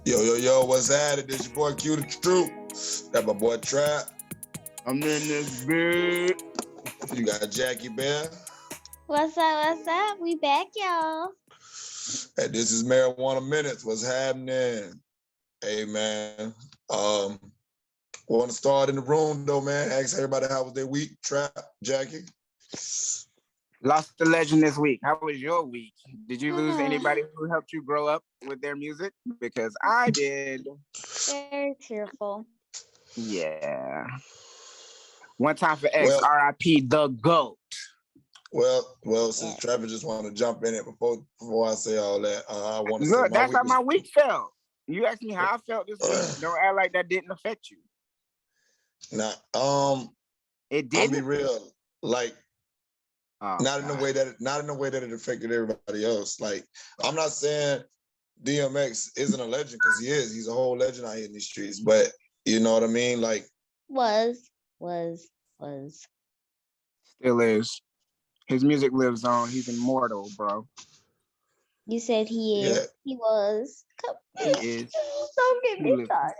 Yo, what's happening? This your boy Q the Troop. Got my boy Trap. I'm in this bit. You got Jackie Bear. What's up? We back, y'all. And this is Marijuana Minutes. What's happening? Hey, man. Want to start in the room, though, man. Ask everybody how was their week. Trap, Jackie. Lost the legend this week. How was your week? Did you lose anybody who helped you grow up with their music? Because I did. Very tearful. Yeah. One time for X, R.I.P. the GOAT. Well, since Trevor just wanted to jump in it before I say all that, I want to say that's how my week felt. You asked me how I felt this week. Don't act like that didn't affect you. Nah, it did. I'll be real, like. Not in the way that it affected everybody else. Like, I'm not saying DMX isn't a legend, because he is. He's a whole legend out here in these streets. But you know what I mean? Like, was. Still is. His music lives on. He's immortal, bro. You said he is. Yeah. He was. He is. Don't get me started.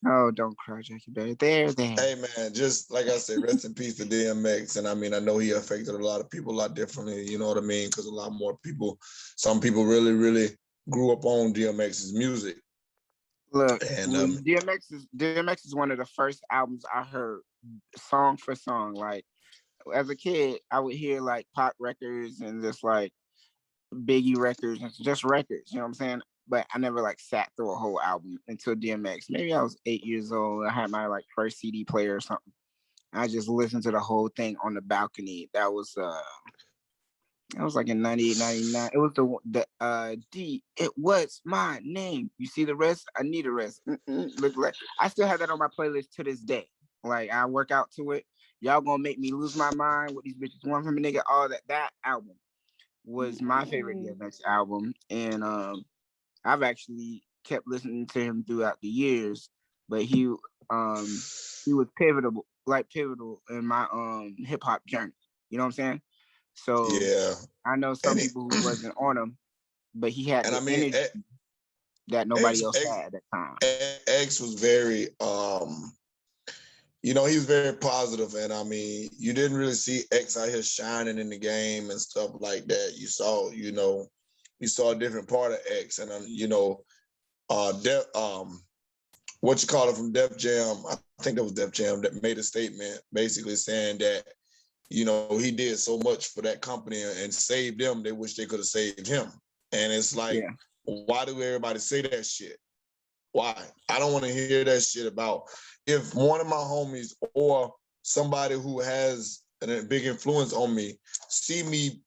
Oh, don't cry, Jackie Bear. There. Hey, man, just like I said, rest in peace to DMX. And I mean, I know he affected a lot of people a lot differently, you know what I mean? Because a lot more people, some people really, really grew up on DMX's music. Look, and DMX is one of the first albums I heard song for song. Like, as a kid, I would hear like pop records and just like Biggie records and just records, you know what I'm saying? But I never like sat through a whole album until DMX. Maybe I was 8 years old. I had my like first CD player or something. I just listened to the whole thing on the balcony. That was like in 98, 99. It was it was my name. You see the rest? I need a rest. Look like I still have that on my playlist to this day. Like, I work out to it. Y'all gonna make me lose my mind. What these bitches want from a nigga? All that album was my favorite DMX album. And I've actually kept listening to him throughout the years, but he was pivotal in my hip hop journey. You know what I'm saying? So yeah, I know some people who wasn't on him, but he had energy that nobody else had at that time. X was very he was very positive, and I mean, you didn't really see X out here shining in the game and stuff like that. You saw a different part of X, and what you call it from Def Jam? I think that was Def Jam that made a statement basically saying that he did so much for that company and saved them. They wish they could have saved him, and it's like, why do everybody say that shit? Why? I don't want to hear that shit about if one of my homies or somebody who has a big influence on me see me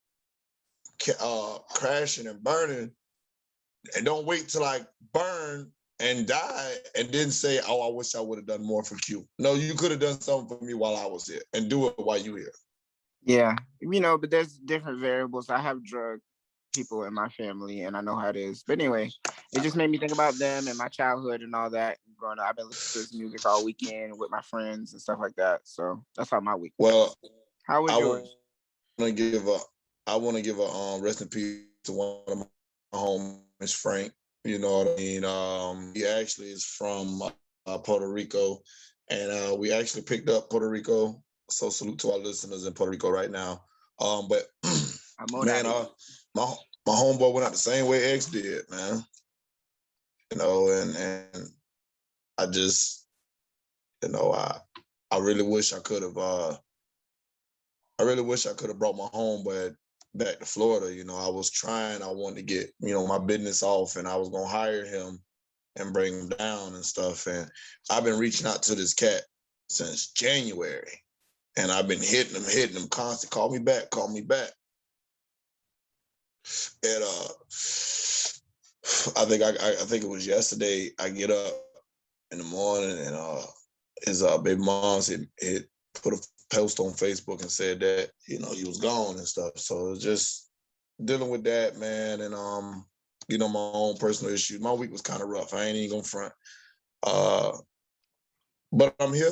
crashing and burning, and don't wait till I burn and die and then say, oh, I wish I would have done more for Q. No, you could have done something for me while I was here, and do it while you here. Yeah, but there's different variables. I have drug people in my family, and I know how it is. But anyway, it just made me think about them and my childhood and all that. Growing up, I've been listening to this music all weekend with my friends and stuff like that. So that's how my week was. Well, how was yours? I want to give a rest in peace to one of my homies, Frank. You know what I mean? He actually is from Puerto Rico, and we actually picked up Puerto Rico. So salute to our listeners in Puerto Rico right now. But man, my homeboy went out the same way X did, man. And I just, I really wish I could have. I really wish I could have brought my homeboy back to Florida. I was trying. I wanted to get my business off, and I was gonna hire him and bring him down and stuff. And I've been reaching out to this cat since January, and I've been hitting him constantly. Call me back. And I think it was yesterday. I get up in the morning, and his baby mom had put a post on Facebook and said that he was gone and stuff. So it's just dealing with that, man, and my own personal issues. My week was kind of rough. I ain't even gonna front. But I'm here.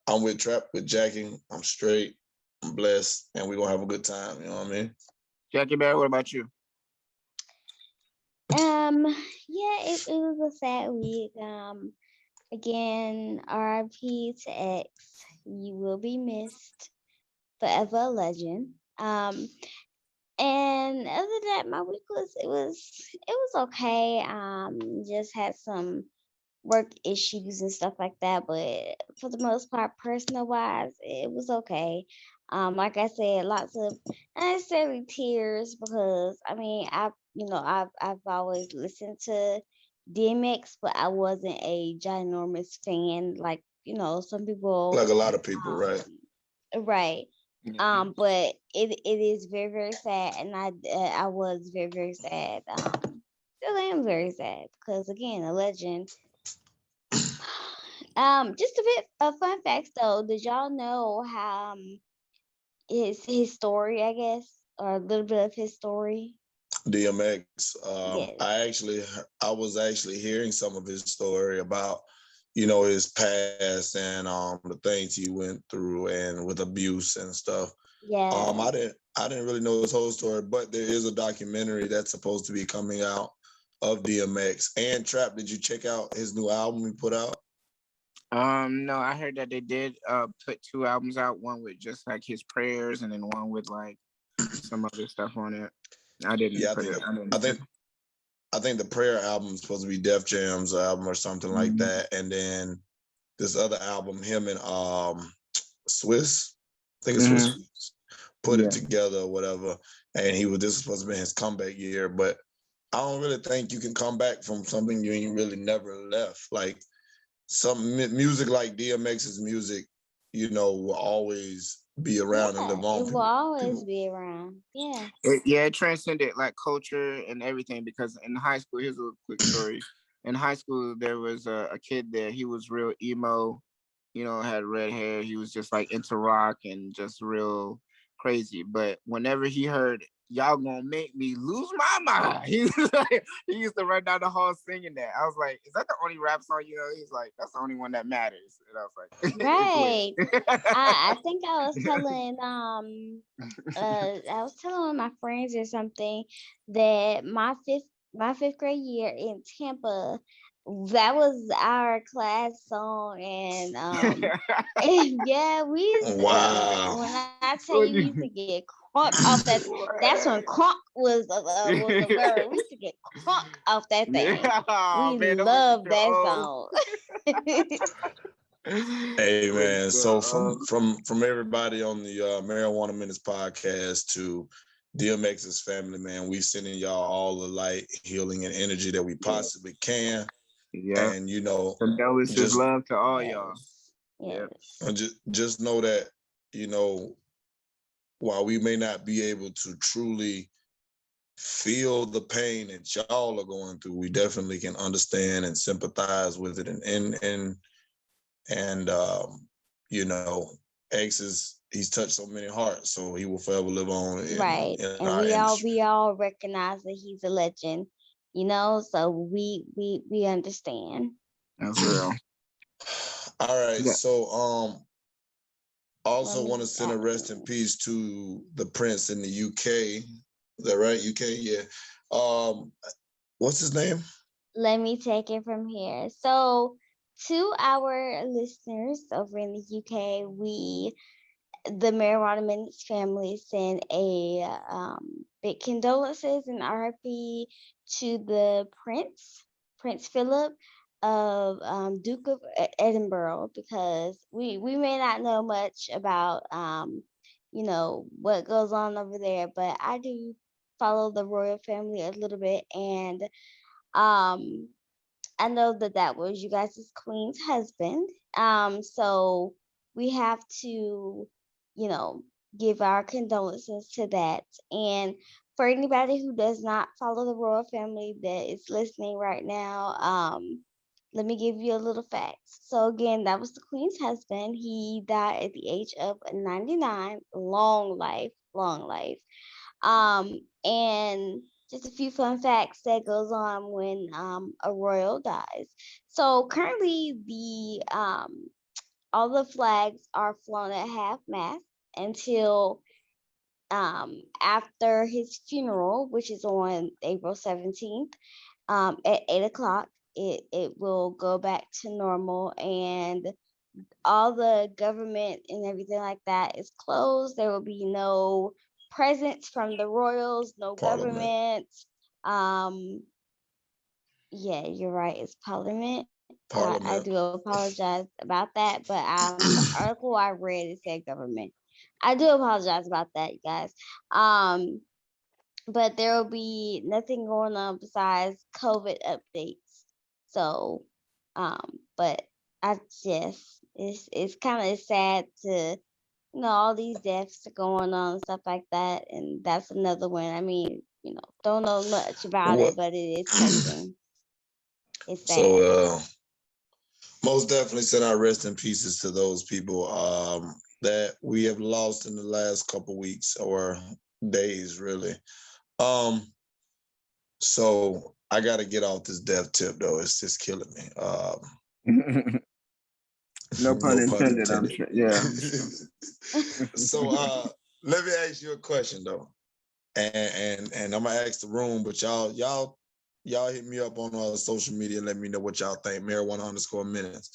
I'm with Trap, with Jackie. I'm straight. I'm blessed, and we're gonna have a good time. You know what I mean? Jackie Bear, what about you? Yeah, it was a sad week. Again, RIP to X. You will be missed. Forever a legend. And other than that, my week was okay. Just had some work issues and stuff like that, but for the most part, personal wise, it was okay. Like I said, lots of not necessarily tears because I mean I've always listened to DMX, but I wasn't a ginormous fan like some people. Like a lot of people, right? Right. But it is very very sad, and I was very very sad. Still am very sad because again, a legend. Just a bit of fun facts though. Did y'all know how his story, I guess, or a little bit of his story? DMX. Yes. I was actually hearing some of his story about, his past and the things he went through and with abuse and stuff. Yeah. I didn't really know his whole story, but there is a documentary that's supposed to be coming out of DMX and Trap. Did you check out his new album he put out? No, I heard that they did put 2 albums out, one with just like his prayers and then one with like some other stuff on it. I didn't put it. I think the prayer album is supposed to be Def Jam's album or something like that. And then this other album, him and Swiss, I think it's Swiss, put it together or whatever. And this was supposed to be his comeback year, but I don't really think you can come back from something you ain't really never left. Like some music like DMX's music, will always be around and live on. It will always be around. Yeah. It transcended like culture and everything because in high school, here's a quick story. In high school, there was a kid there. He was real emo, had red hair. He was just like into rock and just real crazy. But whenever he heard "Y'all gonna make me lose my mind," he used to run down the hall singing that. I was like, "Is that the only rap song you know?" He's like, "That's the only one that matters." And I was like, right. I think I was telling one of my friends or something that my fifth grade year in Tampa, that was our class song, and and yeah, we used to, wow. when I tell you, we used to get crunk off that. That's when crunk was a verb. We used to get crunk off that thing. We loved that song. Hey man, so from everybody on the Marijuana Minutes podcast to DMX's family, man, we sending y'all all the light, healing, and energy that we possibly can. Yeah, and condolences, love to all y'all. Yeah, and just know that while we may not be able to truly feel the pain that y'all are going through, we definitely can understand and sympathize with it, and X he's touched so many hearts, so he will forever live on. Right, and we all recognize that he's a legend, so we understand. That's real. All right, so also want to send a rest in peace to the Prince in the UK. Is that right? UK, yeah. What's his name? Let me take it from here. So, to our listeners over in the UK, the Marijuana Minutes family, send a big condolences and RIP to the Prince Philip of Duke of Edinburgh, because we may not know much about what goes on over there, but I do follow the royal family a little bit, and I know that was you guys' queen's husband. So we have to, give our condolences to that. And for anybody who does not follow the royal family that is listening right now, let me give you a little facts. So again, that was the queen's husband. He died at the age of 99. Long life, long life. And just a few fun facts that goes on when a royal dies. So currently all the flags are flown at half mast until after his funeral, which is on April 17th. at 8 o'clock. It will go back to normal, and all the government and everything like that is closed. There will be no presents from the royals, no Parliament. government. Yeah, you're right. It's Parliament. I do apologize about that, but the article I read, it said government. I do apologize about that, you guys. But there will be nothing going on besides COVID updates. So, but it's kind of sad to, all these deaths are going on and stuff like that, and that's another one. I mean, don't know much about it, but it is touching. It's sad. So, most definitely send our rest in pieces to those people that we have lost in the last couple weeks or days, really. So I got to get off this death tip though. It's just killing me. No pun intended. I'm sure. Yeah. So let me ask you a question though, and I'm gonna ask the room, but y'all hit me up on social media and let me know what y'all think. Marijuana_minutes.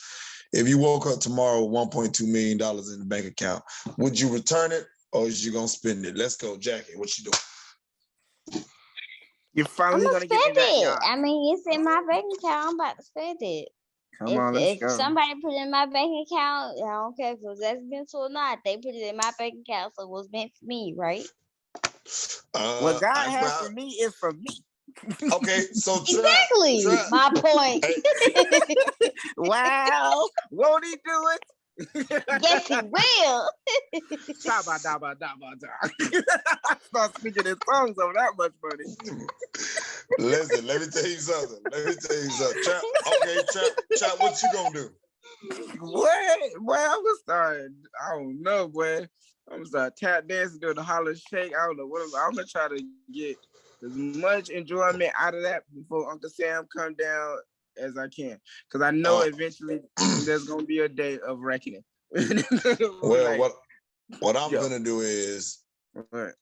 If you woke up tomorrow with $1.2 million in the bank account, would you return it or is you gonna spend it? Let's go, Jackie. What you doing? You're finally gonna spend it. I mean, it's in my bank account. I'm about to spend it. If somebody put it in my bank account, I don't care if it was accidental or not. They put it in my bank account, so it was meant for me, right? What God has for me is for me. Okay, so exactly my point. Wow, won't he do it? Yes, he will. Start speaking in tongues over that much money. Listen, let me tell you something. Trap, what you gonna do? What? Boy, I'm gonna start. I don't know, boy. I'm gonna start tap dancing, doing the holler shake. I don't know what I'm gonna try to get as much enjoyment out of that before Uncle Sam come down as I can, because I know eventually there's gonna be a day of reckoning. Well, like, what I'm gonna do is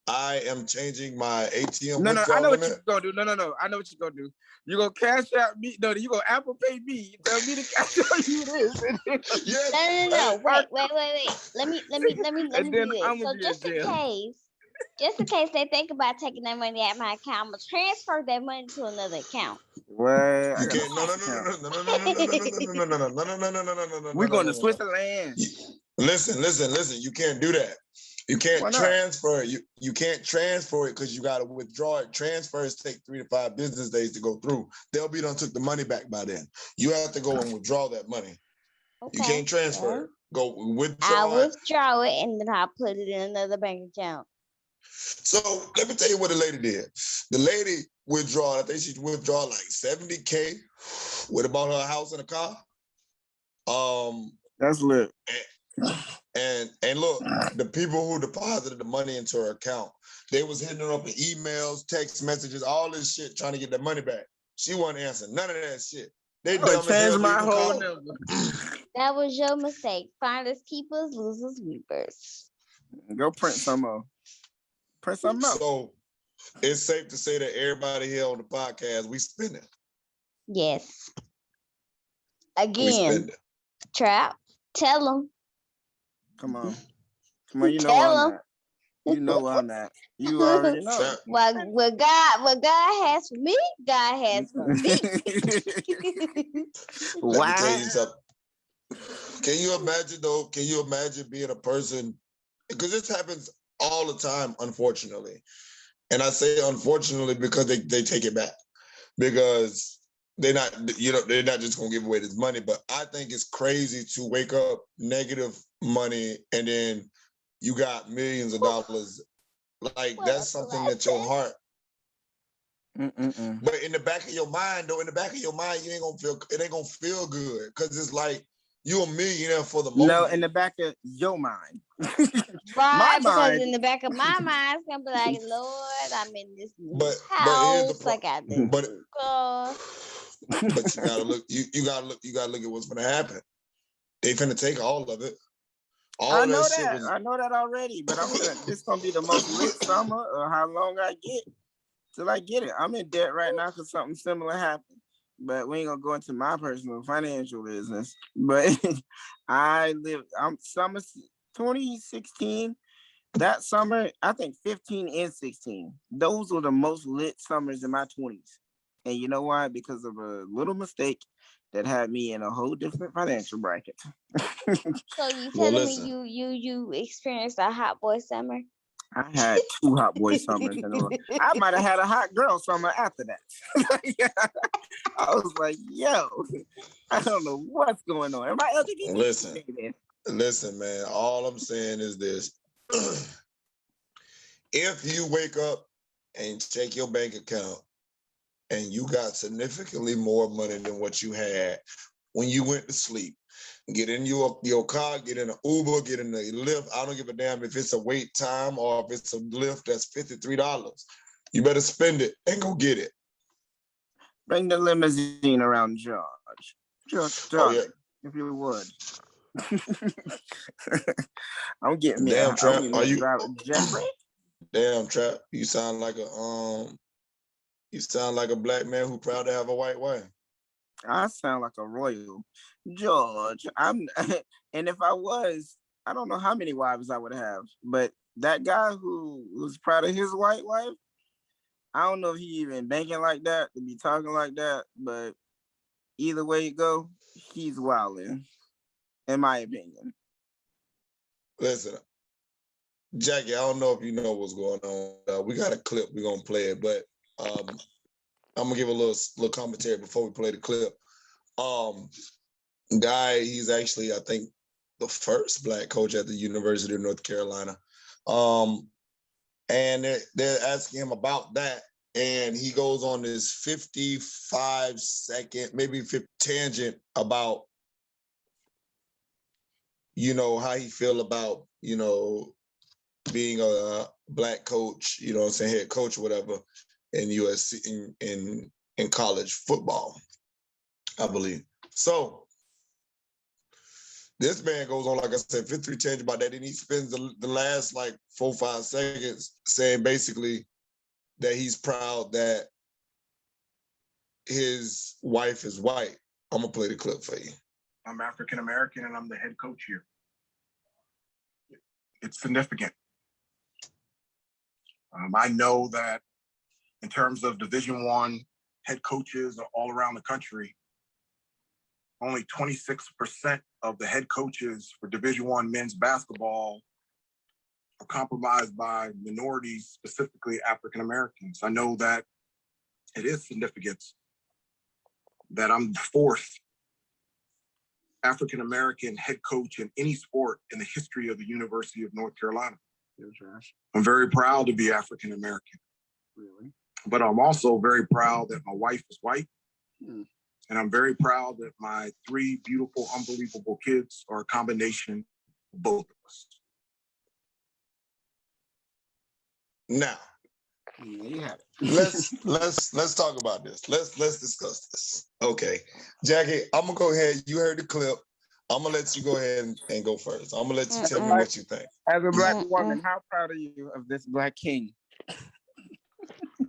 I am changing my ATM. No, I know what you're gonna do. No, I know what you're gonna do. You're gonna cash out me. No, you're gonna Apple Pay me. You tell me to cash out you this. Yes. No. Wait. Let me do this. So just in case they think about taking that money out of my account, I'm gonna transfer that money to another account. Well, you can't. No. We're going to Switzerland. Listen. You can't do that. You can't transfer it. You can't transfer it because you got to withdraw it. Transfers take 3 to 5 business days to go through. They'll be done took the money back by then. You have to go and withdraw that money. Okay. You can't transfer it. Go withdraw. I'll withdraw it and then I'll put it in another bank account. So let me tell you what the lady did. The lady withdrew, I think she withdrew like $70K with about her house and a car. That's lit. And look, the people who deposited the money into her account, they was hitting her up in emails, text messages, all this shit, trying to get their money back. She wasn't answering none of that shit. They changed my whole number. That was your mistake. Finders keepers, losers weepers. Go print some more. Print something out. So it's safe to say that everybody here on the podcast, we spending. Yes. Again, Trap, tell them. Come on, you know where I'm at. You know where I'm at. You already know. What God has for me, God has for me. Let me tell you something. Can you imagine though? Can you imagine being a person? Because this happens all the time, unfortunately. And I say unfortunately because they take it back. Because they're not just gonna give away this money. But I think it's crazy to wake up negative money and then you got millions of dollars. Like that's something that your heart. But in the back of your mind, though, you ain't gonna feel it ain't gonna feel good because it's like you're a millionaire for the moment. No, in the back of your mind. Right, because in the back of my mind, it's gonna be like, Lord, I'm in this house. I got this car. But you gotta look. You gotta look at what's gonna happen. They finna take all of it. I know that already. But I'm saying this gonna be the most lit summer or how long I get. till I get it. I'm in debt right now because something similar happened. But we ain't gonna go into my personal financial business. But I'm summer 2016. That summer, I think 15 and 16. Those were the most lit summers in my 20s. And you know why? Because of a little mistake that had me in a whole different financial bracket. So you telling me you experienced a hot boy summer? I had 2 hot boy summers in a row. I might have had a hot girl summer after that. I was like, yo, I don't know what's going on. Am I LGBT? Listen, man. All I'm saying is this. If you wake up and check your bank account and you got significantly more money than what you had when you went to sleep, get in your car, get in an Uber, get in a Lyft. I don't give a damn if it's a wait time or if it's a Lyft that's $53. You better spend it and go get it. Bring the limousine around, George. Yeah. If you would. I'm getting me. Damn, Trap. Are you Jeffrey? Damn, Trap. You sound like a black man who proud to have a white wife. I sound like a royal. George, and if I was, I don't know how many wives I would have, but that guy who was proud of his white wife, I don't know if he even banking like that, to be talking like that, but either way it go, he's wilding, in my opinion. Listen, Jackie, I don't know if you know what's going on. We got a clip, we're going to play it, but I'm going to give a little commentary before we play the clip. Guy, he's actually, I think, the first black coach at the University of North Carolina. And they're asking him about that. And he goes on this 55-second, maybe 50 tangent about, how he feel about, being a black coach, what I'm saying, head coach or whatever in USC, in college football, I believe. So this man goes on, like I said, 53 tangent about that, and he spends the last 4-5 seconds saying basically that he's proud that his wife is white. I'm gonna play the clip for you. I'm African American and I'm the head coach here. It's significant. I know that in terms of Division I head coaches all around the country, only 26% of the head coaches for Division I men's basketball are compromised by minorities, specifically African Americans. I know that it is significant that I'm the 4th African American head coach in any sport in the history of the University of North Carolina. I'm very proud to be African American. Really? But I'm also very proud that my wife is white. And I'm very proud that my 3 beautiful, unbelievable kids are a combination of both of us. Now, let's talk about this. Let's discuss this. Okay, Jackie, I'm gonna go ahead. You heard the clip. I'm gonna let you go ahead and go first. I'm gonna let you tell me what you think. As a black woman, how proud are you of this black king?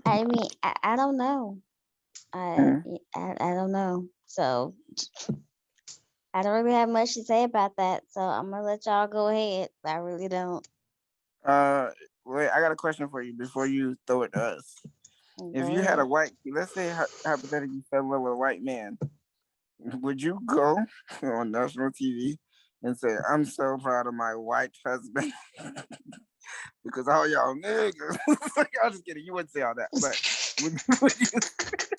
I mean, I don't know. I don't know. So I don't really have much to say about that. So I'm gonna let y'all go ahead. I really don't. Wait, I got a question for you before you throw it to us. If you had a white, let's say hypothetically you fell in love with a white man, would you go on national TV and say, "I'm so proud of my white husband"? Because all y'all niggas. I'm just kidding. You wouldn't say all that, but would you?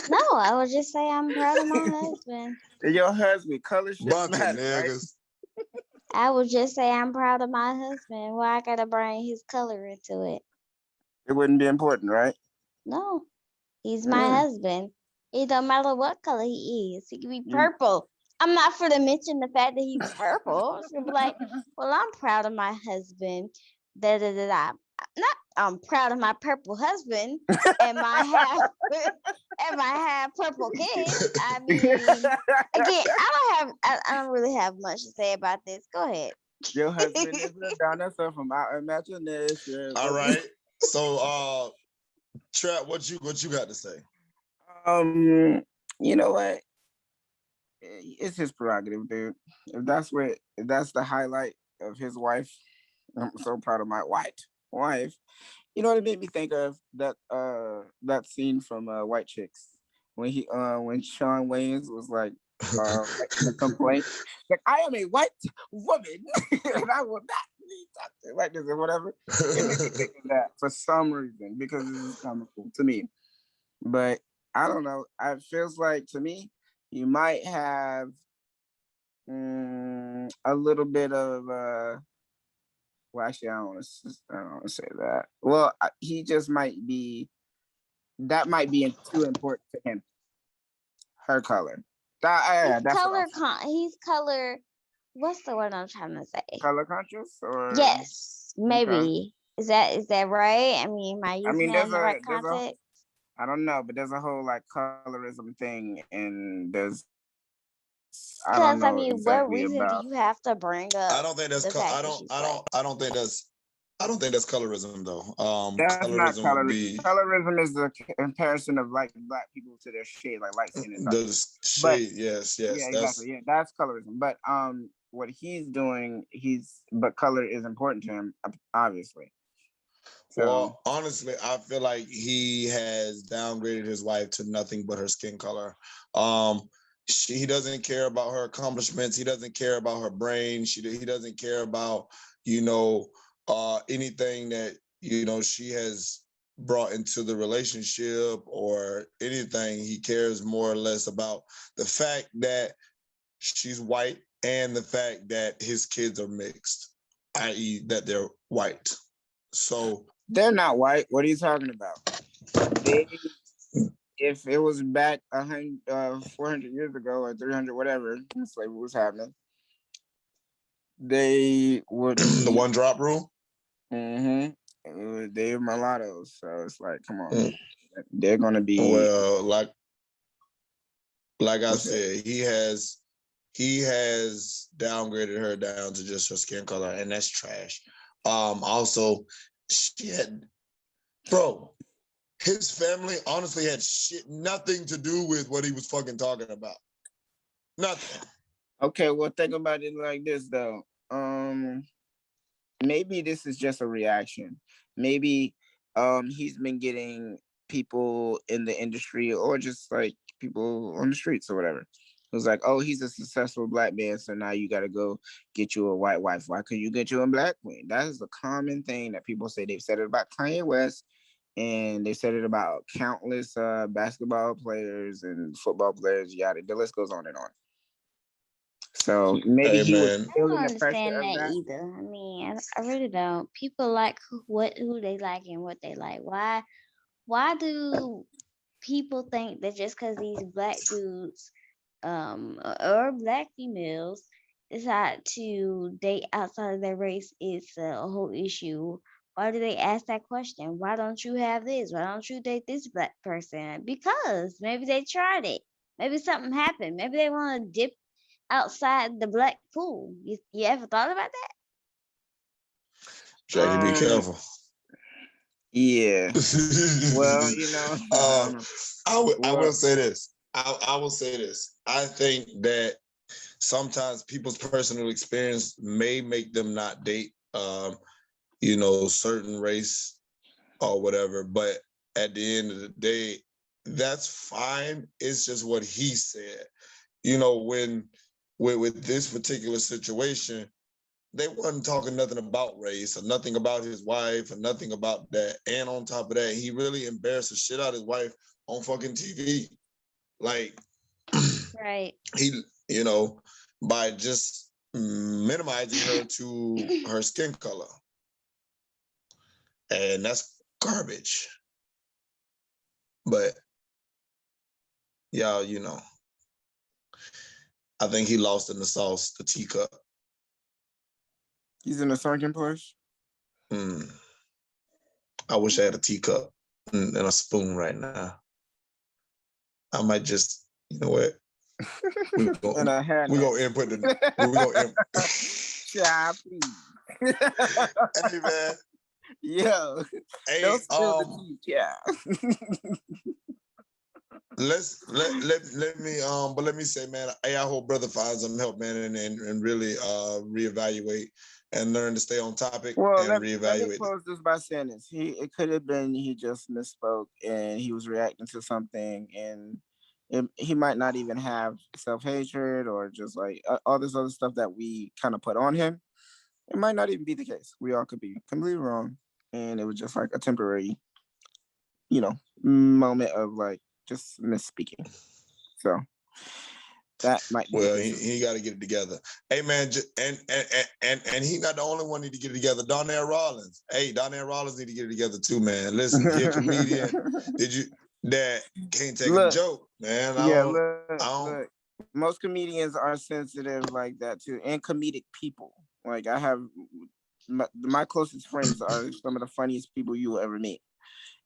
No, I would just say I'm proud of my husband. Your husband, color shit matter, niggas. Right? I would just say I'm proud of my husband. Why I gotta bring his color into it? It wouldn't be important, right? No, he's my husband. It don't matter what color he is. He can be purple. I'm not for to mention the fact that he's purple. It's gonna be like, well, I'm proud of my husband. I'm proud of my purple husband and my half purple kids. I mean, again, I don't really have much to say about this. Go ahead. Your husband is a dinosaur from our imagination. All right. So Trap, what you got to say? You know what? It's his prerogative, dude. If that's the highlight of his wife, I'm so proud of my white wife. You know what it made me think of? That scene from White Chicks when Sean Wayans was like the complaint, like I am a white woman and I will not be talked like this or whatever. It made me think of that for some reason because this is comical to me. But I don't know. It feels like to me you might have a little bit of well, actually, I don't want to say that. Well, he just might be. That might be too important to him. Her color. That's color. He's color. What's the word I'm trying to say? Color conscious, or yes, maybe. Okay. Is that right? I mean, am I using that in the right context? I don't know, but there's a whole like colorism thing, and there's. Because I mean, exactly what reason do you have to bring up? I don't think that's. I don't think that's. I don't think that's colorism though. That's colorism not colorism. Would be, colorism is the comparison of like black people to their shade, like light skin and the shade. Yes. Yeah, exactly. Yeah, that's colorism. But what he's doing, but color is important to him, obviously. So, well, honestly, I feel like he has downgraded his wife to nothing but her skin color. He doesn't care about her accomplishments. He doesn't care about her brain. He doesn't care about, anything that, she has brought into the relationship or anything. He cares more or less about the fact that she's white and the fact that his kids are mixed, i.e. that they're white. So they're not white. What are you talking about? If it was back 400 years ago or 300, whatever, slavery was happening, they would the one drop rule. They're mulattoes, so it's like, come on, they're gonna be well, like I said, he has downgraded her down to just her skin color, and that's trash. Also, his family honestly had nothing to do with what he was fucking talking about. Nothing. Okay, well, think about it like this though. Maybe this is just a reaction. Maybe he's been getting people in the industry or just like people on the streets or whatever. It was like, oh, he's a successful black man, so now you got to go get you a white wife. Why couldn't you get you a black queen? That is a common thing that people say. They've said it about Kanye West, and they said it about countless basketball players and football players. Yada, the list goes on and on. So maybe he was feeling the pressure of that. Either. I mean, I really don't. People like who they like and what they like. Why do people think that just because these black dudes or black females decide to date outside of their race is a whole issue? Why do they ask that question? Why don't you have this? Why don't you date this black person? Because maybe they tried it. Maybe something happened. Maybe they want to dip outside the black pool. You ever thought about that? Jackie, be careful. Yeah. Well, I will say this. I will say this. I think that sometimes people's personal experience may make them not date, certain race or whatever. But at the end of the day, that's fine. It's just what he said. When with this particular situation, they wasn't talking nothing about race or nothing about his wife or nothing about that. And on top of that, he really embarrassed the shit out of his wife on fucking TV. Like, right. He, by just minimizing her to her skin color. And that's garbage. But, y'all, I think he lost in the sauce, the teacup. He's in a sunken place? I wish I had a teacup and a spoon right now. I might just, you know what? We're going to input the... Yeah, please. Hey, man. Yo, Hey, don't spill the tea, yeah. let me say, man, hey, I hope brother finds some help, man, and really reevaluate and learn to stay on topic Well, and let me reevaluate. close this by saying this. It could have been he just misspoke and he was reacting to something, and he might not even have self-hatred or just like all this other stuff that we kind of put on him. It might not even be the case. We all could be completely wrong, and it was just like a temporary, moment of like just misspeaking. So that might be. Well, he got to get it together. Hey, man, and he not the only one need to get it together. Darnell Rawlins. Hey, Darnell Rawlins need to get it together too, man. Listen, he a comedian. That can't take a joke, man? Look. Most comedians are sensitive like that too, and comedic people. Like I have my closest friends are some of the funniest people you will ever meet,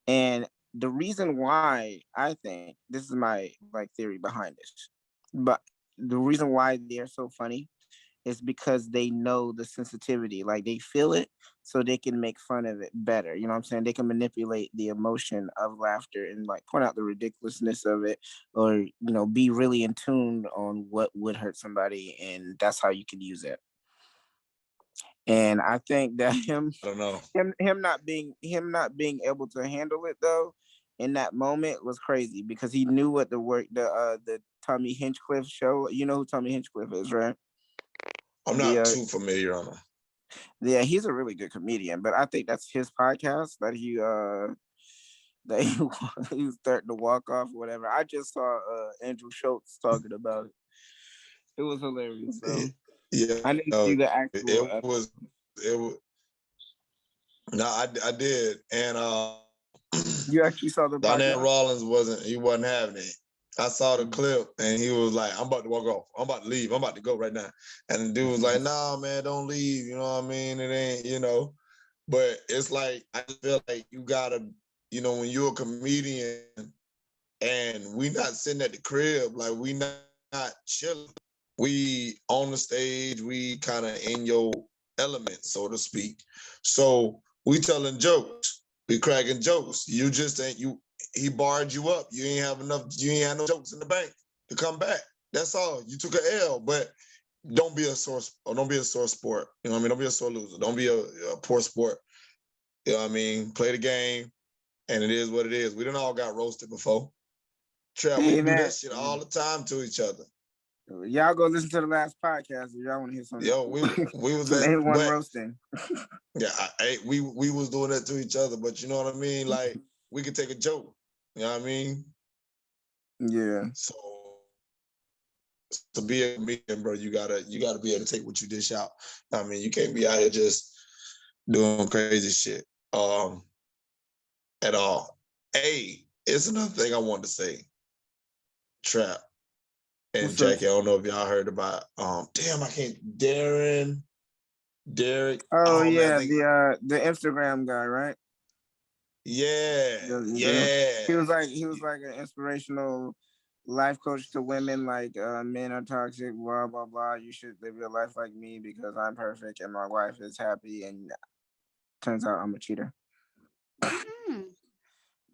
and the reason why I think this is my like theory behind this, but the reason why they're so funny is because they know the sensitivity, like they feel it, so they can make fun of it better. You know what I'm saying? They can manipulate the emotion of laughter and like point out the ridiculousness of it, or be really in tune on what would hurt somebody, and that's how you can use it. And I think that him not being able to handle it though in that moment was crazy, because he knew what the Tommy Hinchcliffe show. You know who Tommy Hinchcliffe is, right? I'm not too familiar on him. Yeah, he's a really good comedian, but I think that's his podcast that he was starting to walk off or whatever. I just saw Andrew Schultz talking about it. It was hilarious. So. Yeah, I didn't see the actual. It was. No, I did, and you actually saw the. Darnell Rawlins wasn't having it. I saw the clip, and he was like, "I'm about to walk off. I'm about to leave. I'm about to go right now." And the dude was like, "Nah, man, don't leave. You know what I mean? It ain't, But it's like I feel like you gotta, when you're a comedian, and we not sitting at the crib, like we not chilling. We on the stage, we kind of in your element, so to speak. So we telling jokes, we cracking jokes. You just ain't he barred you up. You ain't have no jokes in the bank to come back. That's all. You took an L, but don't be a sore sport. You know what I mean? Don't be a sore loser. Don't be a poor sport. You know what I mean? Play the game, and it is what it is. We done all got roasted before. Trap, we do that shit all the time to each other. Y'all go listen to the last podcast if y'all want to hear something. Yo, we was anyone roasting. Yeah, we was doing that to each other, but you know what I mean? Like we could take a joke. You know what I mean? Yeah. So to be a comedian, bro, you gotta be able to take what you dish out. I mean, you can't be out here just doing crazy shit at all. Hey, it's another thing I wanted to say. Trap and Jackie, I don't know if y'all heard about Derek. Oh yeah, man, the Instagram guy, right? Yeah. He was like an inspirational life coach to women, like men are toxic, blah blah blah. You should live your life like me because I'm perfect and my wife is happy. And turns out I'm a cheater. You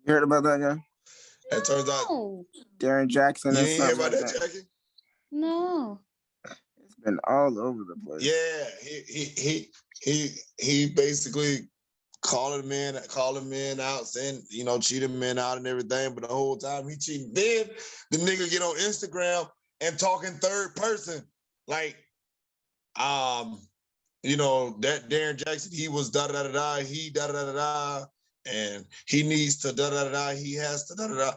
heard about that guy? It turns out Darren Jackson. You didn't hear about that, Jackie? No. It's been all over the place. Yeah, he basically calling men out, saying, cheating men out and everything, but the whole time he cheating. Then the nigga get on Instagram and talking third person. Like, that Darren Jackson, he was da-da-da-da-da, he da-da-da-da-da, and he needs to da-da-da-da, he has to da-da-da.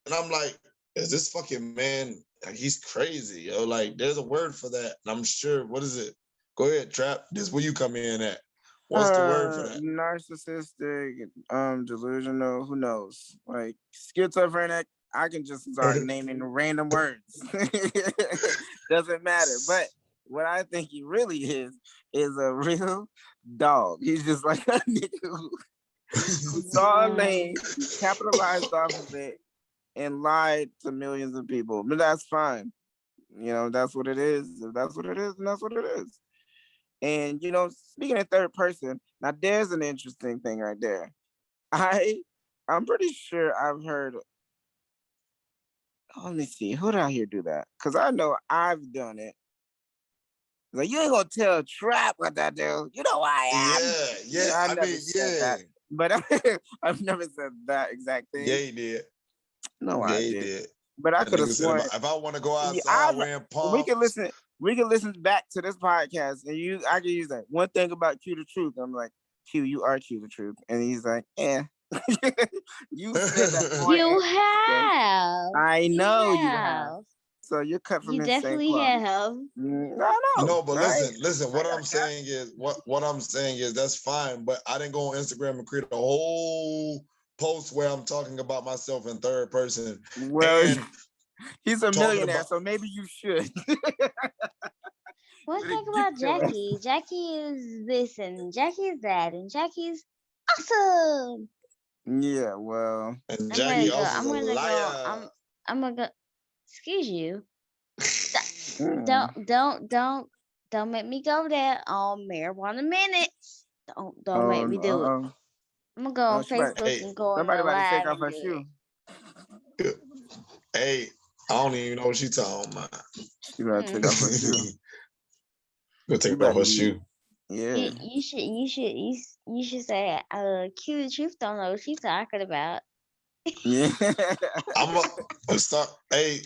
And I'm like, is this fucking man, like, he's crazy, yo. Like, there's a word for that. And I'm sure, what is it? Go ahead, Trap. This is where you come in at. What's the word for that? Narcissistic, delusional, who knows? Like, schizophrenic, I can just start naming random words. Doesn't matter. But what I think he really is a real dog. He's just like a nigga who saw a lane, capitalized off of it, and lied to millions of people. But that's fine. That's what it is. If that's what it is, then that's what it is. And speaking in third person, now there's an interesting thing right there. I'm pretty sure I've heard. Let me see. Who did I hear do that? Because I know I've done it. Like, you ain't gonna tell Trap what that do. You know who I am. Yeah. I never said that. But I've never said that exact thing. Yeah, he did. No, yeah, I he did. did. But I could have sworn. If I want to go outside wearing pumps, we can listen back to this podcast, and I can use that one thing about Q the Truth. I'm like, Q, you are Q the Truth, and he's like, yeah. You said that. You have. I know you have. So you're cut from the same definitely have. No, no, but listen. What I'm saying is that's fine. But I didn't go on Instagram and create a whole post where I'm talking about myself in third person. Well, he's a millionaire, so maybe you should. One thing about Jackie, Jackie is this and Jackie is that, and Jackie's awesome. Yeah, well, and Jackie also a liar. I'm gonna go. Excuse you. Don't make me go there on Marijuana Minutes. Don't make me do it. I'm gonna go on Facebook and go on somebody about to take off her shoe. Hey, I don't even know what she's talking about. She about to take off her shoe. Go take off her shoe. Yeah. You should say, Q the Truth don't know what she's talking about. Yeah. I'm gonna start. Hey,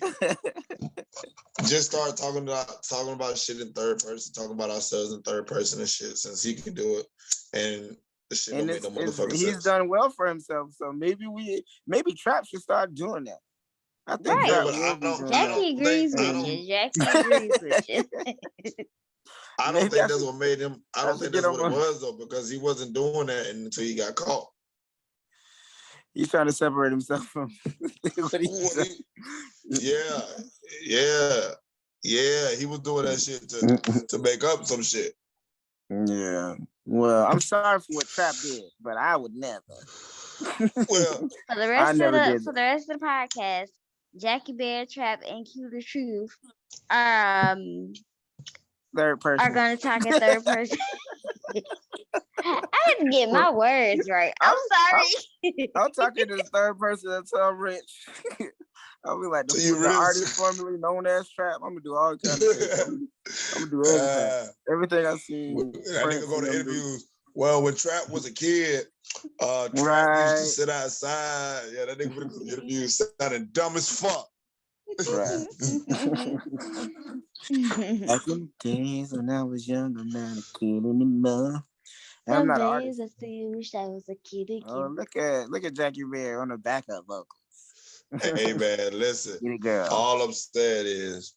just start talking about shit in third person, talking about ourselves in third person and shit, since he can do it, and the shit don't make no motherfucking sense. He's done well for himself, so maybe Trap should start doing that. I think Jackie agrees with you. Jackie agrees with you. I don't think that's what made him. I don't think that's what it was though, because he wasn't doing that until he got caught. He's trying to separate himself from what he said. Yeah. He was doing that shit to make up some shit. Yeah. Well, I'm sorry for what Trap did, but I would never. Well, for the rest of the podcast, Jackie Bear, Trap, and Q the Truth, third person are gonna talk in third person. I didn't get my words right. I'm sorry. I'm talking in third person until I'm rich. I'll be like the artist formerly known as Trap. I'm gonna do all kinds of things. I'm gonna do everything. Everything I see. That nigga go to interviews. Well, when Trap was a kid, Trap used to sit outside. Yeah, that nigga would go to interviews sounding dumb as fuck. Right. Back in the days when I was young, I'm not a kid anymore. I'm not an artist. I still wish I was a kid again. Oh, look at Jackie Bear on the backup vocals. Hey man, listen. Girl. All I'm saying is,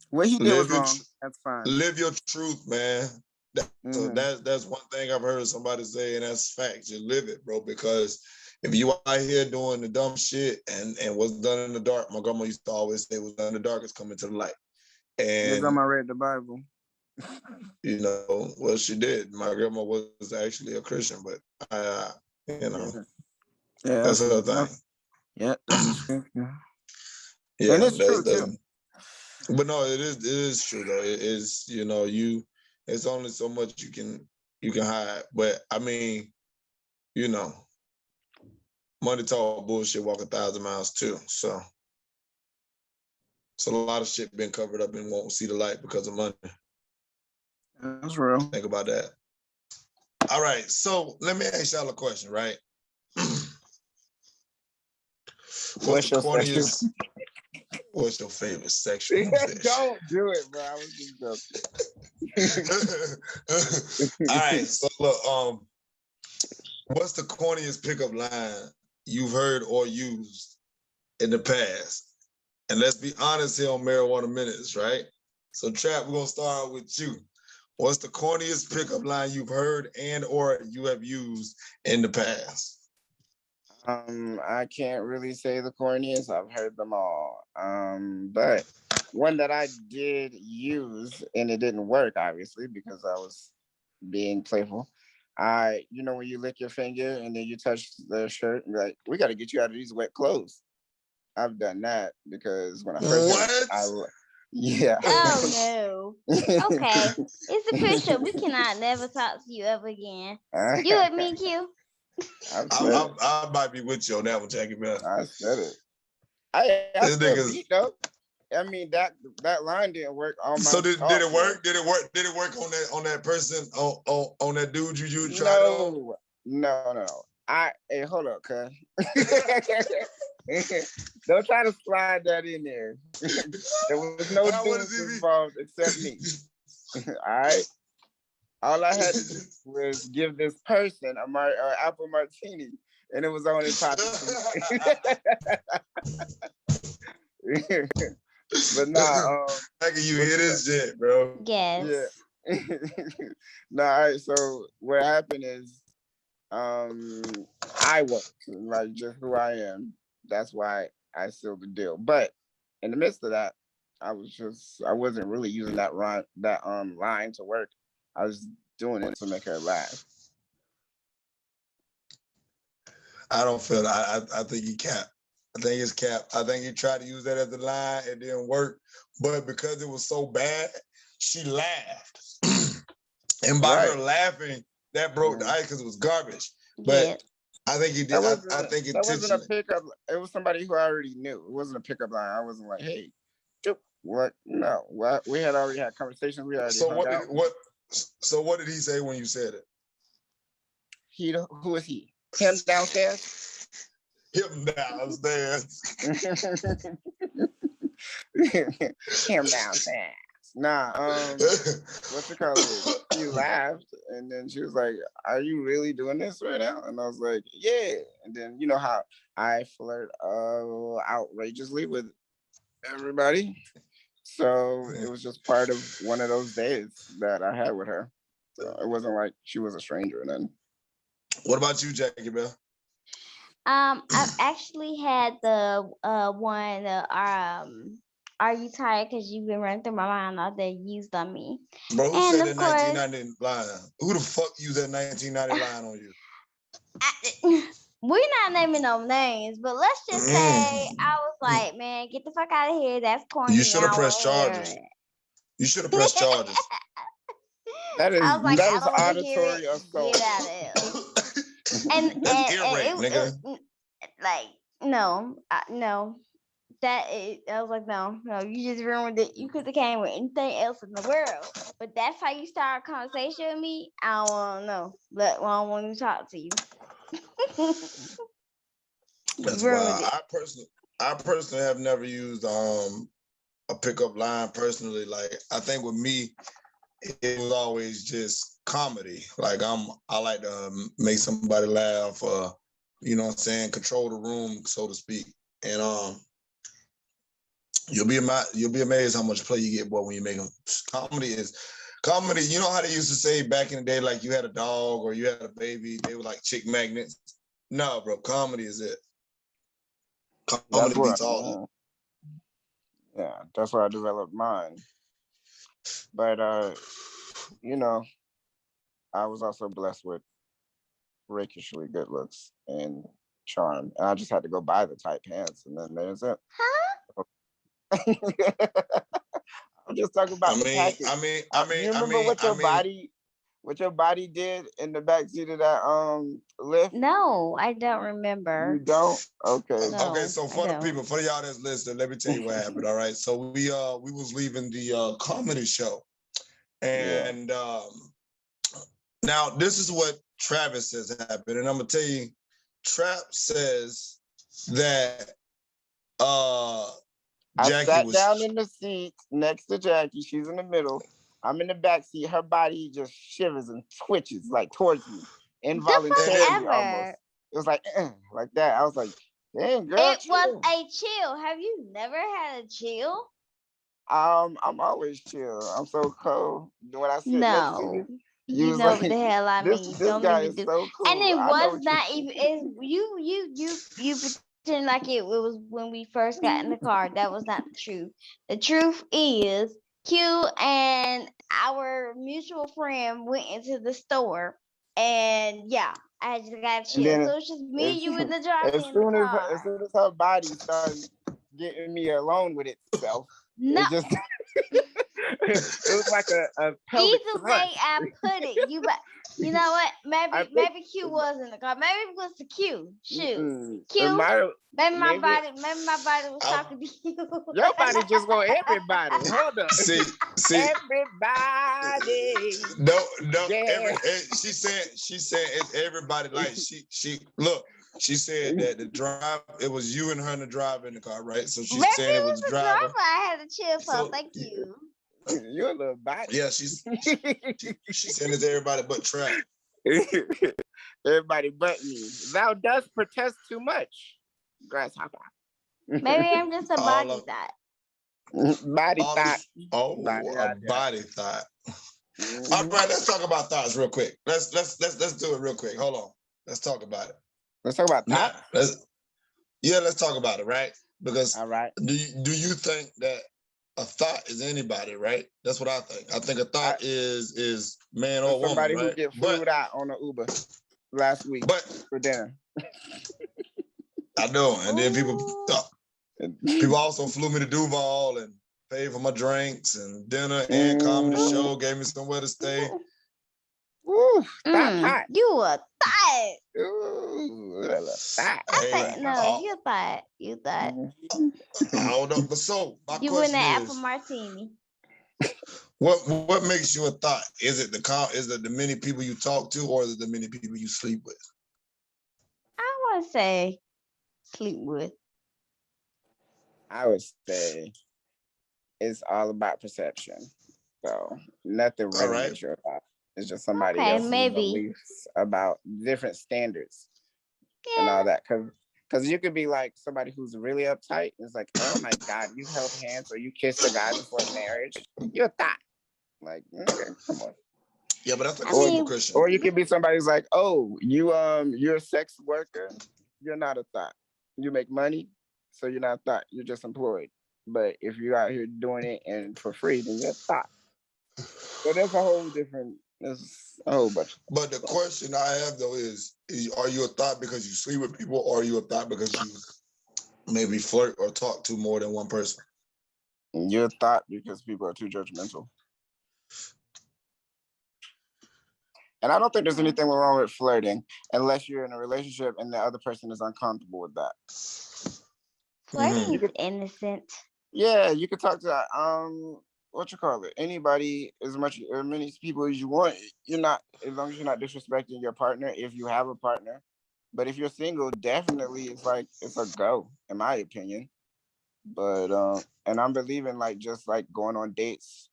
what he did was wrong. That's fine. Live your truth, man. So that's one thing I've heard somebody say, and that's fact. Just live it, bro. Because if you out here doing the dumb shit and what's done in the dark, my grandma used to always say, what's done in the dark is coming to the light. And your grandma read the Bible. Well, she did. My grandma was actually a Christian, but that's her thing. Yeah, that's true. Yeah, and it's true too. But no, it is true though. It is, it's only so much you can hide. But I mean, money talk, bullshit walk 1,000 miles too. So a lot of shit been covered up and won't see the light because of money. That's real. Think about that. All right, so let me ask y'all a question, right? What's your favorite sexual position? Don't do it, bro. I was just joking. All right, so look, what's the corniest pickup line you've heard or used in the past? And let's be honest here on Marijuana Minutes, right? So Trap, we're gonna start with you. What's the corniest pickup line you've heard and or you have used in the past? I can't really say the corniest. I've heard them all. But one that I did use and it didn't work, obviously, because I was being playful. When you lick your finger and then you touch the shirt and be like, we got to get you out of these wet clothes. I've done that because when I first Yeah. Oh no. Okay. It's official. We cannot never talk to you ever again. You with me, Q? I might be with you on that one, Jackie Bell. I said it. I still beat though. I mean that line didn't work. So did it work? Did it work? Did it work on that person on that dude you tried on? No. Hey, hold up, cuz. Don't try to slide that in there. There was no dudes involved except me. All right. All I had to do was give this person an apple martini, and it was on his pocket. But nah, how can you hear this shit, bro? Yes. Yeah. Nah, all right, so what happened is I was like just who I am. That's why I sealed the deal. But in the midst of that, I wasn't really using that line to work. I was doing it to make her laugh. I don't feel that. I think he capped. I think it's cap. I think he tried to use that as a line. It didn't work. But because it was so bad, she laughed. And by her laughing, that broke the ice because it was garbage. But I think he did. I think it wasn't a pickup. It was somebody who I already knew. It wasn't a pickup line. I wasn't like, hey, what? No. What? We had already had conversations. We already So what did he say when you said it? Who is he? Him downstairs? Him downstairs. Him downstairs. Nah, what's it called? She laughed, and then she was like, "Are you really doing this right now?" And I was like, "Yeah." And then you know how I flirt outrageously with everybody, so it was just part of one of those days that I had with her. So it wasn't like she was a stranger or nothing. What about you, Jackie Bell? I've actually had the one are you tired because you've been running through my mind all day used on me. Bro, who said that 1990 line? Who the fuck used that 1990 line on you? We're not naming no names, but let's just say I was like, man, get the fuck out of here. That's corny. You should have pressed charges. You should have pressed charges. That is auditory assault. Get out of here. And like no. I was like, no, you just ruined it. You could have came with anything else in the world, but that's how you start a conversation with me. I don't want to know. I don't want to talk to you. That's why I personally have never used a pickup line personally. Like I think with me, it was always just comedy. Like I like to make somebody laugh, you know what I'm saying, control the room, so to speak. And you'll be amazed how much play you get, boy, when you make them. Comedy. You know how they used to say back in the day, like you had a dog or you had a baby, they were like chick magnets. No, bro, comedy is it. Comedy beats all. Yeah, that's where I developed mine. But you know, I was also blessed with rakishly good looks and charm, and I just had to go buy the tight pants, and then there's it. Huh? I'm just talking about the package. You remember what your body did in the backseat of that lift? No, I don't remember. You don't? Okay. No, okay, so for y'all that's listening, let me tell you what happened. All right. So we was leaving the comedy show. And now this is what Travis says happened. And I'm gonna tell you, Trap says that I sat down in the seat next to Jackie. She's in the middle. I'm in the back seat. Her body just shivers and twitches like towards me, involuntarily almost. It was like that. I was like, "Damn, girl." It was a chill. Have you never had a chill? I'm always chill. I'm so cool. When I sit next to you, you know like, what the hell I mean. This guy is so cool. And it was not even. You pretend like it was when we first got in the car. That was not the truth. The truth is, Q and our mutual friend went into the store, and I just got chill. So it's just me and you in the drive in the car. As soon as her body started getting me alone with itself. No. It just it was like a pelvic Either thrust. way I put it, you know what? Maybe Q was in the car. Maybe it was the Q. Shoot. Q. Maybe my body was talking to you. Your body just go everybody. Hold up. See, everybody. No, Yeah. she said it's everybody. Like she look. She said that the drive, it was you and her in the drive in the car, right? So she's saying it was the driver. I had to chill for. Thank you. You're a little body. Yeah, she's saying it's everybody but Trap. Everybody but me. Thou dost protest too much, grasshopper. Maybe I'm just a body thought. Body thought. Body thought. All right, let's talk about thoughts real quick. Let's do it real quick. Hold on. Let's talk about it. Let's talk about thoughts. Let's talk about it, right? Because all right. Do you think that a thought is anybody, right? That's what I think. I think a thought is man or woman. Somebody right? who get flew out on an Uber last week for dinner. I know, and then people also flew me to Duval and paid for my drinks and dinner and comedy show, gave me somewhere to stay. Ooh, thought. You a thought. Ooh, thought. You thought. You thought. I don't know, but so my you question win the is, apple martini. What makes you a thought? Is it the many people you talk to, or is it the many people you sleep with? I want to say sleep with. I would say it's all about perception. So nothing really makes you a thought. It's just somebody else's beliefs about different standards and all that. Because you could be like somebody who's really uptight. It's like, oh my God, you held hands or you kissed a guy before marriage. You're a thought. Like, okay, come on. Yeah, but that's a Christian. Or you could be somebody who's like, oh, you're a sex worker. You're not a thought. You make money, so you're not a thought. You're just employed. But if you're out here doing it and for free, then you're a thought. So there's a whole different. There's a whole bunch. But the question I have though is are you a thought because you sleep with people, or are you a thought because you maybe flirt or talk to more than one person? You're a thought because people are too judgmental. And I don't think there's anything wrong with flirting unless you're in a relationship and the other person is uncomfortable with that. Flirting is innocent. Yeah, you could talk to anybody as many people as you want. You're not, as long as you're not disrespecting your partner if you have a partner. But if you're single, definitely it's a go, in my opinion. But and I'm believing just going on dates,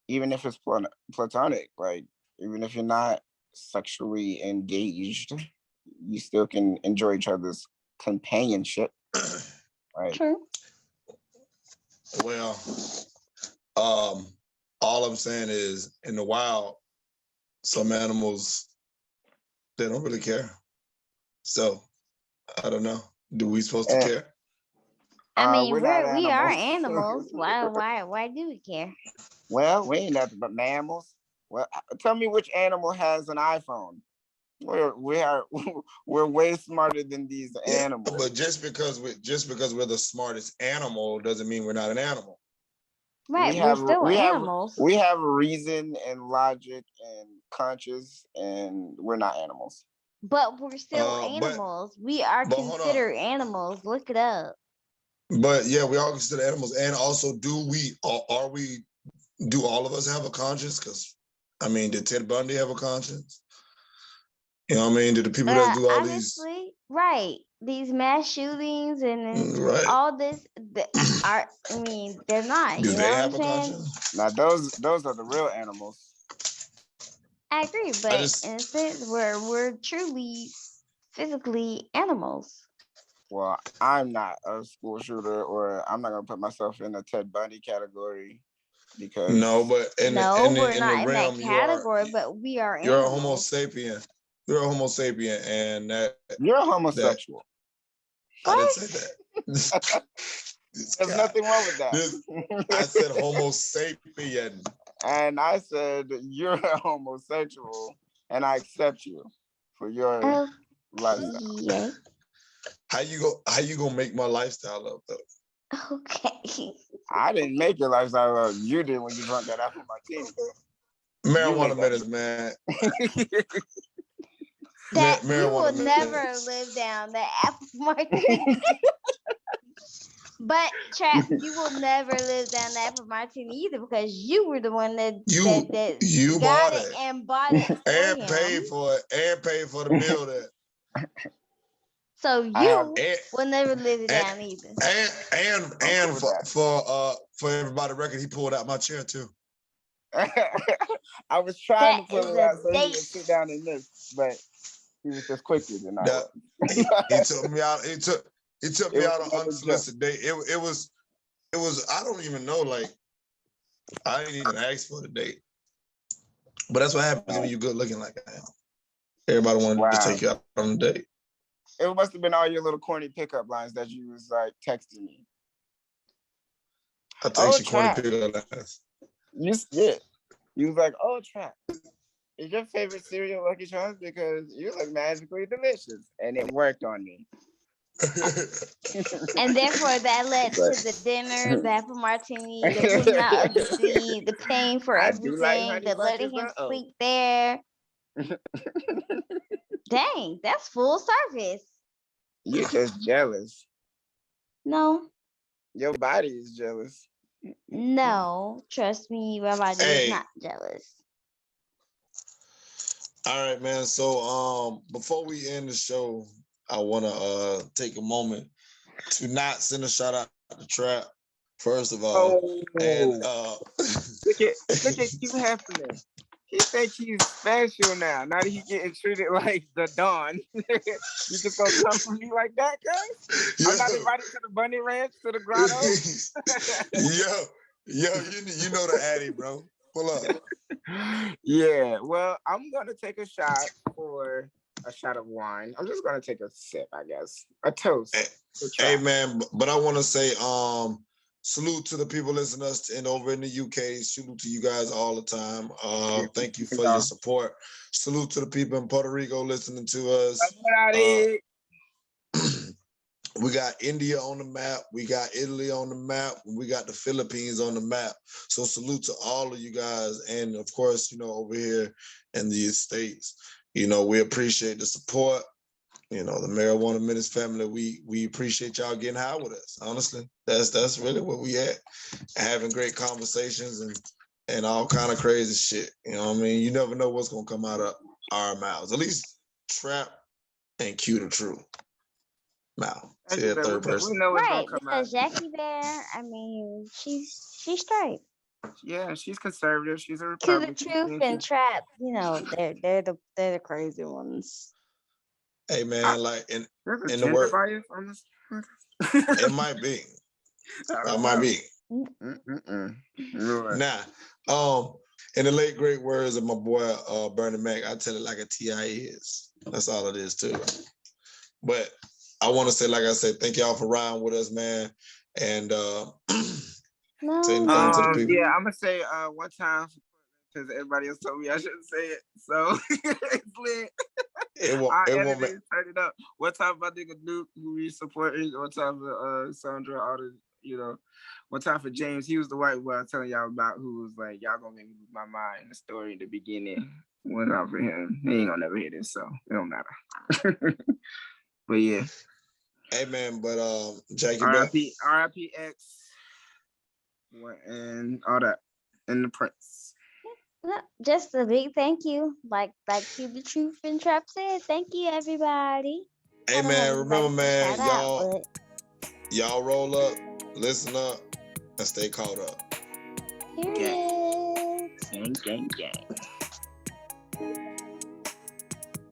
even if it's platonic, even if you're not sexually engaged, you still can enjoy each other's companionship. Right. True. Well, all I'm saying is in the wild, some animals, they don't really care. So I don't know. Do we supposed to care? I mean, we are animals. Why do we care? Well, we ain't nothing but mammals. Well, tell me which animal has an iPhone. We're way smarter than these animals. But just because we're the smartest animal doesn't mean we're not an animal. Right, we're still animals. We have reason and logic and conscience, and we're not animals. But we're still animals. We are considered animals. Look it up. But yeah, we are considered animals. And also, do all of us have a conscience? Because I mean, did Ted Bundy have a conscience? You know what I mean? Did the people that do all honestly, these mass shootings and all this, they're not. Do they have a conscience? Now, those are the real animals. I agree, but in a sense, we're truly physically animals. Well, I'm not a school shooter, or I'm not gonna put myself in the Ted Bundy category. Because we're not in that category, but we are. You're a Homo sapien. You're a Homo sapien, and you're a homosexual. I didn't say that. There's nothing wrong with that. I said Homo sapien, and I said you're a homosexual, and I accept you for your lifestyle. Yeah. How you gonna make my lifestyle up though? Okay. I didn't make your lifestyle. You did when you drunk that apple martini. Marijuana minutes, man. That you Marijuana will minutes. never live down that apple martini. But Trap, you will never live down the apple martini either because you were the one that you got bought it and bought it for and him. paid for it and paid for the meal there. So you will never live it down either. And for everybody record, he pulled out my chair too. I was trying to pull it out so he date. would sit down in this, but he was just quicker than I was. He took me out. He took me out on unsolicited date. It was. I don't even know. Like, I didn't even ask for the date. But that's what happens when you're good looking like I am. Everybody wanted to take you out on a date. It must have been all your little corny pickup lines that you was like texting me. I think she corny pickup lines. You was like, "Oh, Trap, is your favorite cereal Lucky Charms because you look magically delicious," and it worked on me. And therefore, that led to the dinner, the apple martini, the putting out of the seed, the paying for everything, the letting him sleep there. Dang, that's full service. You're just jealous. No. Your body is jealous. No, trust me, my body is not jealous. All right, man. So before we end the show, I want to take a moment to not send a shout out to Trap, first of all. And look at you happening. He think he's special now. Now that he getting treated like the Don. You just gonna come for me like that, guys? I'm not invited to the Bunny Ranch, to the grotto. yo, you know the Addy, bro. Pull up. Yeah, well, I'm gonna take a shot for a shot of wine. I'm just gonna take a sip, I guess. A toast. Hey man, but I want to say salute to the people listening to us and over in the UK. Salute to you guys all the time. Thank you for your support. Salute to the people in Puerto Rico listening to us. We got India on the map. We got Italy on the map. We got the Philippines on the map. So salute to all of you guys. And of course, over here in the States, we appreciate the support. The Marijuana Minutes family, we appreciate y'all getting high with us. Honestly, that's really where we at. Having great conversations and all kind of crazy shit. You know what I mean? You never know what's gonna come out of our mouths. At least Trap and Q the True mouth. See that third person. We know what's right, gonna come because out. Jackie Bear, I mean, she's straight. Yeah, she's conservative. She's a Republican. To the Truth and Trap, they're the crazy ones. Hey man, like in the word bias on this. It might be. It might be. Nah. In the late great words of my boy Bernie Mac, I tell it like a TI is. That's all it is too. But I want to say, like I said, thank y'all for riding with us, man. And say anything to the people. Yeah, I'm gonna say one time because everybody else told me I shouldn't say it. So it's lit. It won't turn it up. What time my nigga Duke, who we supporting? What time for Sandra? All the One time for James, he was the white boy I was telling y'all about, who was like, y'all gonna make me lose my mind in the story in the beginning. One time for him, he ain't gonna never hear this, so it don't matter. But yeah. Hey man, but Jackie, R.I.P. X, and all that, and the Prince. Just a big thank you, like Q the Truth and Trap said. Thank you, everybody. Hey man, remember, man, y'all roll up, listen up, and stay caught up. Period. Gang.